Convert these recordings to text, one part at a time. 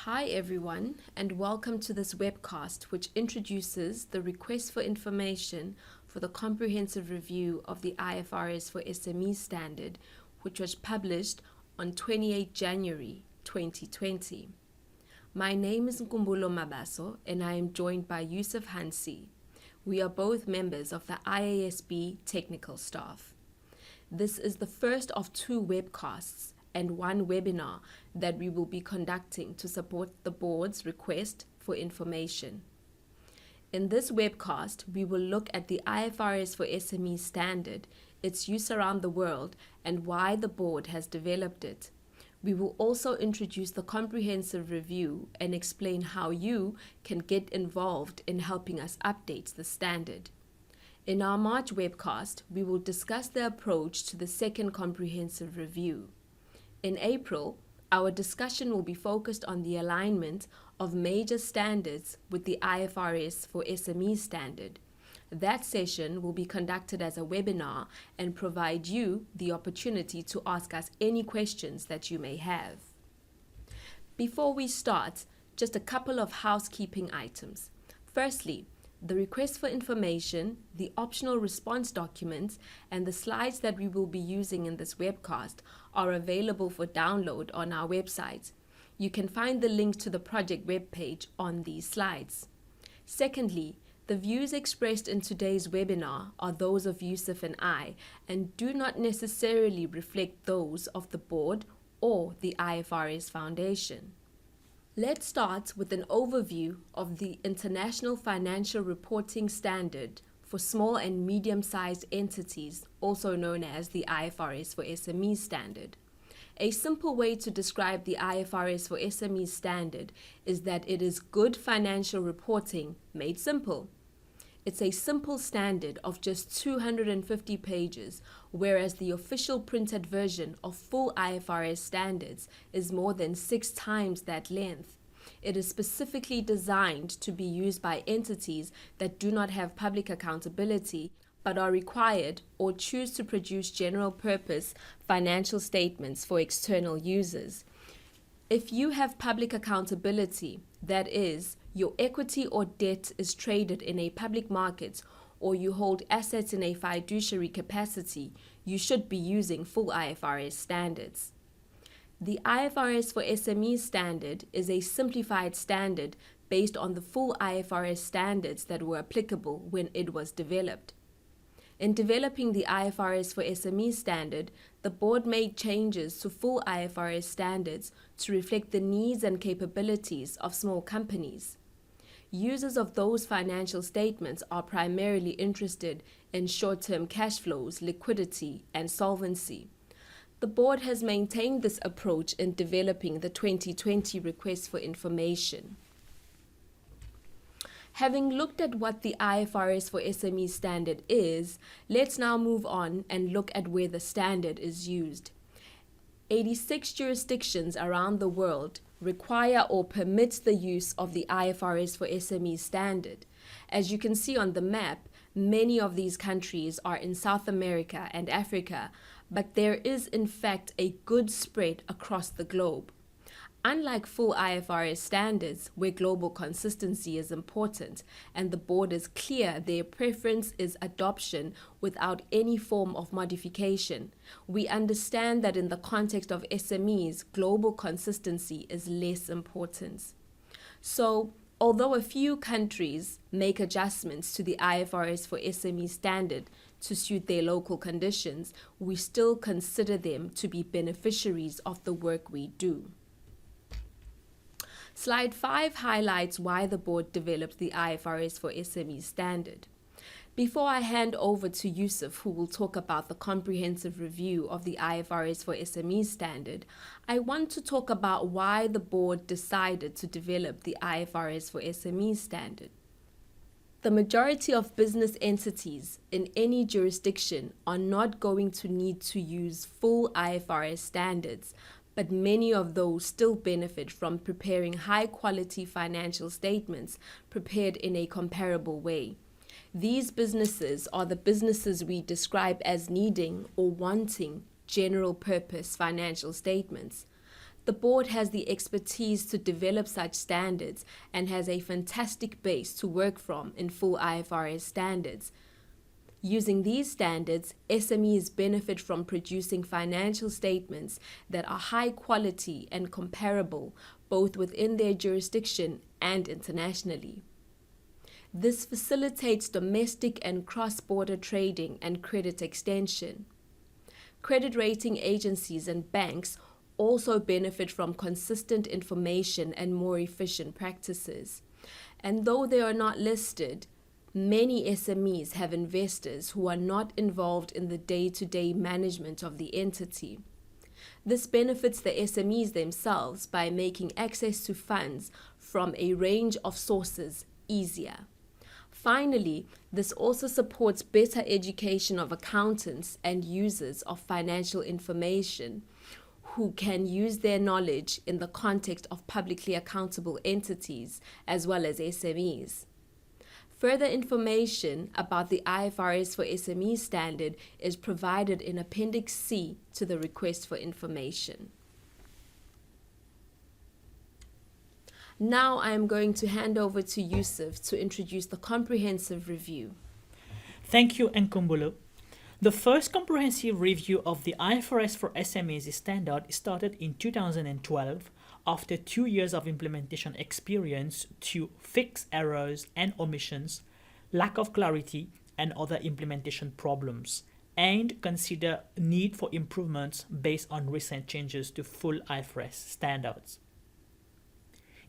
Hi everyone, and welcome to this webcast which introduces the request for information for the comprehensive review of the IFRS for SMEs Standard, which was published on 28 January 2020. My name is Nkumbulo Mabaso and I am joined by Yousouf Hansye. We are both members of the IASB Technical Staff. This is the first of two webcasts and one webinar that we will be conducting to support the board's request for information. In this webcast, we will look at the IFRS for SMEs Standard, its use around the world, and why the board has developed it. We will also introduce the comprehensive review and explain how you can get involved in helping us update the standard. In our March webcast, we will discuss the approach to the second comprehensive review. In April, our discussion will be focused on the alignment of major standards with the IFRS for SMEs Standard. That session will be conducted as a webinar and provide you the opportunity to ask us any questions that you may have. Before we start, just a couple of housekeeping items. Firstly, the request for information, the optional response documents, and the slides that we will be using in this webcast are available for download on our website. You can find the link to the project webpage on these slides. Secondly, the views expressed in today's webinar are those of Yousouf and I and do not necessarily reflect those of the board or the IFRS Foundation. Let's start with an overview of the International Financial Reporting Standard for small and medium-sized entities, also known as the IFRS for SMEs Standard. A simple way to describe the IFRS for SMEs Standard is that it is good financial reporting made simple. It's a simple standard of just 250 pages, whereas the official printed version of full IFRS standards is more than 6 times that length. It is specifically designed to be used by entities that do not have public accountability but are required or choose to produce general purpose financial statements for external users. If you have public accountability, that is, your equity or debt is traded in a public market, or you hold assets in a fiduciary capacity, you should be using full IFRS standards. The IFRS for SMEs Standard is a simplified standard based on the full IFRS standards that were applicable when it was developed. In developing the IFRS for SMEs Standard, the board made changes to full IFRS standards to reflect the needs and capabilities of small companies. Users of those financial statements are primarily interested in short-term cash flows, liquidity, and solvency. The board has maintained this approach in developing the 2020 request for information. Having looked at what the IFRS for SMEs Standard is, let's now move on and look at where the standard is used. 86 jurisdictions around the world require or permit the use of the IFRS for SMEs Standard. As you can see on the map, many of these countries are in South America and Africa, but there is in fact a good spread across the globe. Unlike full IFRS standards, where global consistency is important and the board is clear their preference is adoption without any form of modification, we understand that in the context of SMEs, global consistency is less important. So, although a few countries make adjustments to the IFRS for SME standard to suit their local conditions, we still consider them to be beneficiaries of the work we do. Slide 5 highlights why the board developed the IFRS for SME Standard. Before I hand over to Yousouf, who will talk about the comprehensive review of the IFRS for SME Standard, I want to talk about why the board decided to develop the IFRS for SME Standard. The majority of business entities in any jurisdiction are not going to need to use full IFRS standards, but many of those still benefit from preparing high-quality financial statements prepared in a comparable way. These businesses are the businesses we describe as needing or wanting general-purpose financial statements. The board has the expertise to develop such standards and has a fantastic base to work from in full IFRS standards. Using these standards, SMEs benefit from producing financial statements that are high quality and comparable both within their jurisdiction and internationally. This facilitates domestic and cross-border trading and credit extension. Credit rating agencies and banks also benefit from consistent information and more efficient practices. And though they are not listed, many SMEs have investors who are not involved in the day-to-day management of the entity. This benefits the SMEs themselves by making access to funds from a range of sources easier. Finally, this also supports better education of accountants and users of financial information who can use their knowledge in the context of publicly accountable entities as well as SMEs. Further information about the IFRS for SMEs standard is provided in Appendix C to the request for information. Now I am going to hand over to Yousouf to introduce the comprehensive review. Thank you, Nkumbulo. The first comprehensive review of the IFRS for SMEs Standard started in 2012 after 2 years of implementation experience to fix errors and omissions, lack of clarity, and other implementation problems, and consider need for improvements based on recent changes to full IFRS standards.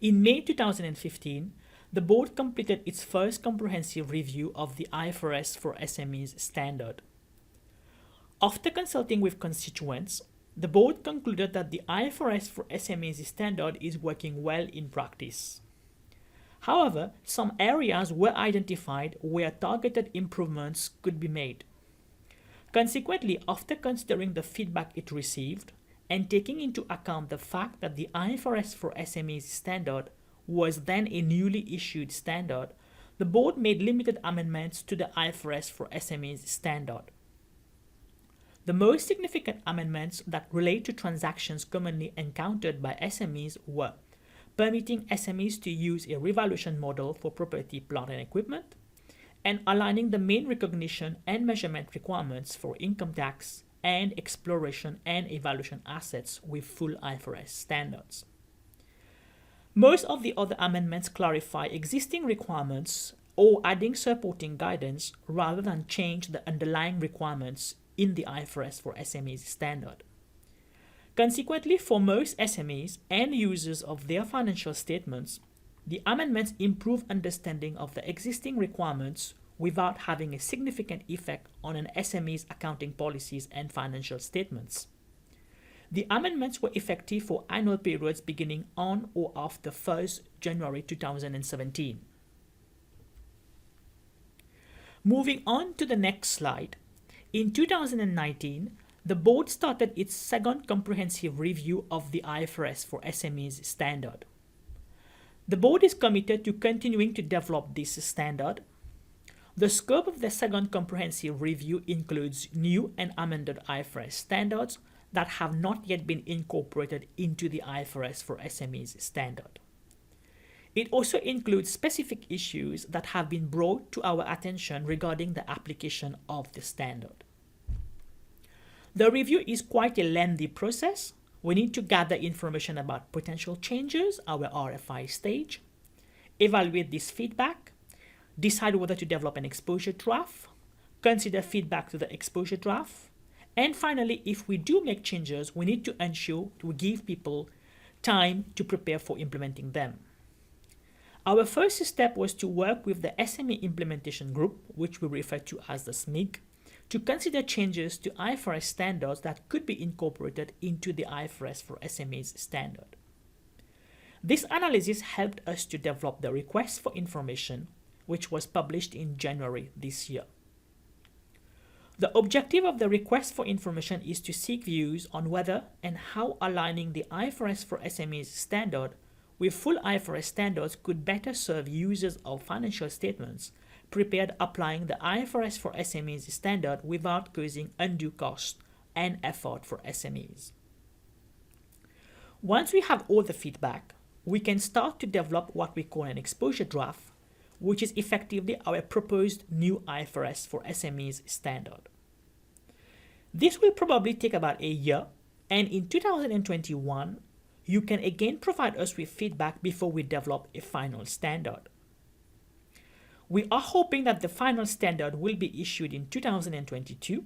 In May 2015, the board completed its first comprehensive review of the IFRS for SMEs Standard. After consulting with constituents, the board concluded that the IFRS for SMEs Standard is working well in practice. However, some areas were identified where targeted improvements could be made. Consequently, after considering the feedback it received and taking into account the fact that the IFRS for SMEs Standard was then a newly issued standard, the board made limited amendments to the IFRS for SMEs Standard. The most significant amendments that relate to transactions commonly encountered by SMEs were permitting SMEs to use a revaluation model for property, plant, and equipment, and aligning the main recognition and measurement requirements for income tax and exploration and evaluation assets with full IFRS standards. Most of the other amendments clarify existing requirements or adding supporting guidance rather than change the underlying requirements in the IFRS for SMEs Standard. Consequently, for most SMEs and users of their financial statements, the amendments improve understanding of the existing requirements without having a significant effect on an SME's accounting policies and financial statements. The amendments were effective for annual periods beginning on or after 1st January 2017. Moving on to the next slide, in 2019, the board started its second comprehensive review of the IFRS for SMEs Standard. The board is committed to continuing to develop this standard. The scope of the second comprehensive review includes new and amended IFRS standards that have not yet been incorporated into the IFRS for SMEs Standard. It also includes specific issues that have been brought to our attention regarding the application of the standard. The review is quite a lengthy process. We need to gather information about potential changes, our RFI stage, evaluate this feedback, decide whether to develop an exposure draft, consider feedback to the exposure draft, and finally, if we do make changes, we need to ensure we give people time to prepare for implementing them. Our first step was to work with the SME Implementation Group, which we refer to as the SMEG, to consider changes to IFRS standards that could be incorporated into the IFRS for SMEs Standard. This analysis helped us to develop the request for information, which was published in January this year. The objective of the request for information is to seek views on whether and how aligning the IFRS for SMEs Standard with full IFRS standards could better serve users of financial statements prepared applying the IFRS for SMEs Standard without causing undue cost and effort for SMEs. Once we have all the feedback, we can start to develop what we call an exposure draft, which is effectively our proposed new IFRS for SMEs standard. This will probably take about a year, and in 2021, you can again provide us with feedback before we develop a final standard. We are hoping that the final standard will be issued in 2022.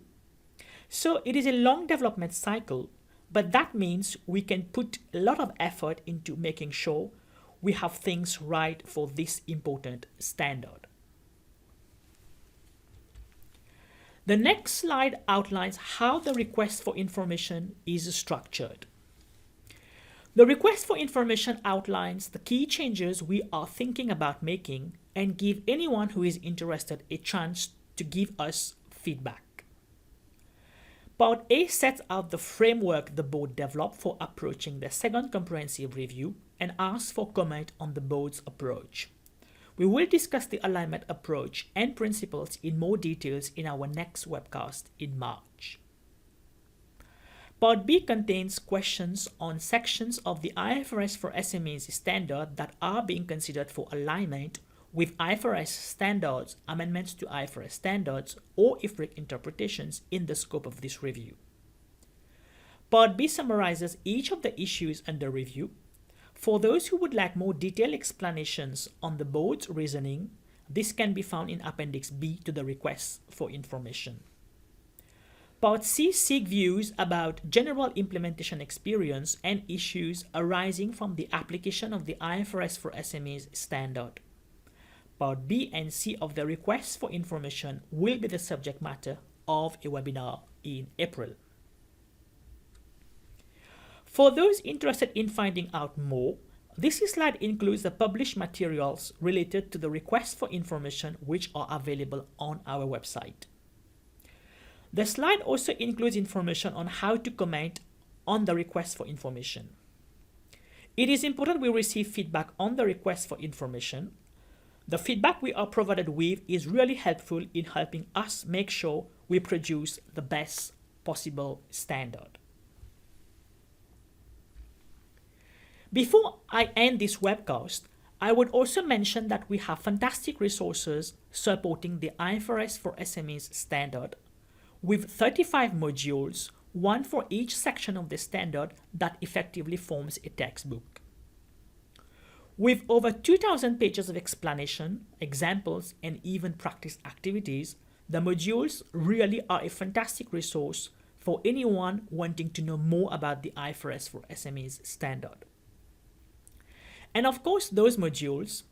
So it is a long development cycle, but that means we can put a lot of effort into making sure we have things right for this important standard. The next slide outlines how the request for information is structured. The request for information outlines the key changes we are thinking about making and give anyone who is interested a chance to give us feedback. Part A sets out the framework the board developed for approaching the second comprehensive review and asks for comment on the board's approach. We will discuss the alignment approach and principles in more details in our next webcast in March. Part B contains questions on sections of the IFRS for SMEs standard that are being considered for alignment with IFRS standards, amendments to IFRS standards, or IFRIC interpretations in the scope of this review. Part B summarizes each of the issues under review. For those who would like more detailed explanations on the board's reasoning, this can be found in Appendix B to the request for information. Part C seeks views about general implementation experience and issues arising from the application of the IFRS for SMEs standard. Part B and C of the request for information will be the subject matter of a webinar in April. For those interested in finding out more, this slide includes the published materials related to the request for information which are available on our website. The slide also includes information on how to comment on the request for information. It is important we receive feedback on the request for information. The feedback we are provided with is really helpful in helping us make sure we produce the best possible standard. Before I end this webcast, I would also mention that we have fantastic resources supporting the IFRS for SMEs standard, with 35 modules, one for each section of the standard that effectively forms a textbook. With over 2,000 pages of explanation, examples, and even practice activities, the modules really are a fantastic resource for anyone wanting to know more about the IFRS for SMEs standard. And of course, those modules,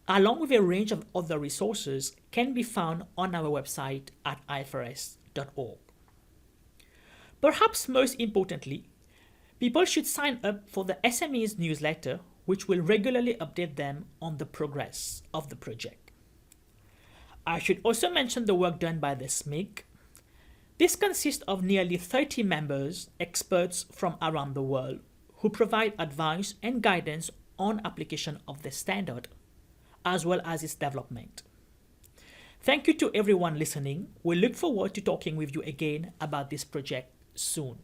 along with a range of other resources, can be found on our website at ifrs.org. Perhaps most importantly, people should sign up for the SMEs newsletter, which will regularly update them on the progress of the project. I should also mention the work done by the SMEG. This consists of nearly 30 members, experts from around the world, who provide advice and guidance on application of the standard, as well as its development. Thank you to everyone listening. We look forward to talking with you again about this project soon.